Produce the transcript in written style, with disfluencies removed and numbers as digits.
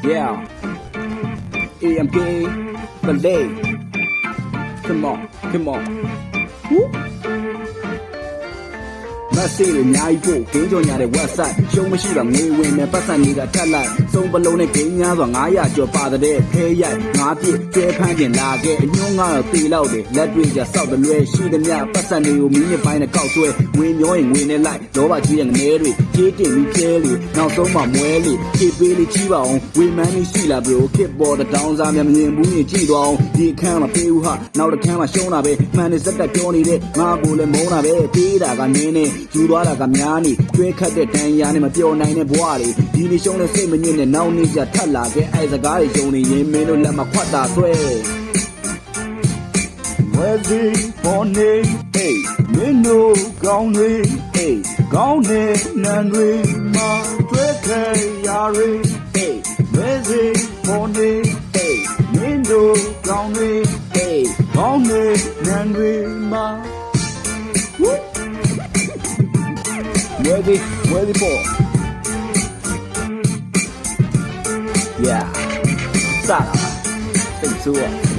Yeah. AMK. Ballet. Come on. Come on. Woo. မဆေးတွေအများကြီးပို့ဂိမ်းကြော်ညာတဲ့ website ရှုံးမရှိတော့ငွေဝင်မယ်ပတ်စံတွေကထက်လိုက်စုံပလုံးနဲ့ဂိမ်းများစွာ900ကျော်ပါတဲ့ဖဲရိုက်ငါးပြည့်ကျဲဖန်းကျင်လာခဲ့အညွှန်းကတော့တေလောက်တယ်လက်တွေကြစောက်တလွဲရှိသမျှပတ်စံတွေကိုမီးနှစ်ပိုင်းနဲ့ကောက်ဆွဲငွေမျောရင်ငွေနဲ့လိုက်လောဘကြီးတဲ့ငနေတွေကြေးတင်ပြီးကျဲလေနောက်ဆုံးမှမွဲလေခြေပေးလေးကြီးပါအောင်ဝေမန်းလေးရှိလာဘရိုခစ်ပေါ်တဲ့တောင်းစားများမမြင်ဘူးရင်ကြည့်သွားအောင်ဒီခန်းမှာပေးဦးဟာနောက်တစ်ခန်းမှာရှုံးတာပဲမှန်နေစက်တက်ပြောနေတဲ့ငါကိုလည်းမုန်းတာပဲပေးတာကနင်းနေယူသွားတာကများနေကျွဲခတ်တဲ့တန်ရာနဲ့မပျော်နိုင်တဲ့ဘဝတွေဒီနေ့ရှုံးတဲ့စိတ်မညစ်နဲ့နောက်နေ့ကျထပ်လာခဲ့အဲ့စကားတွေရှုံးနေရင်မင်းတို့လက်မခွတ်တာဆွဲဝဲစီပေါ်နေဟေးမင်းတို့ကောင်းတွေဟေးကောင်းတဲ့နံတွေမှာကျွဲခဲရာတွေဟေးဝဲစီပေါ်နေဟေးမင်းတို့ကောင်းတွေဟေးကောင်းတဲ့နံတွေမှာReady for Yeah 炸了，挺粗啊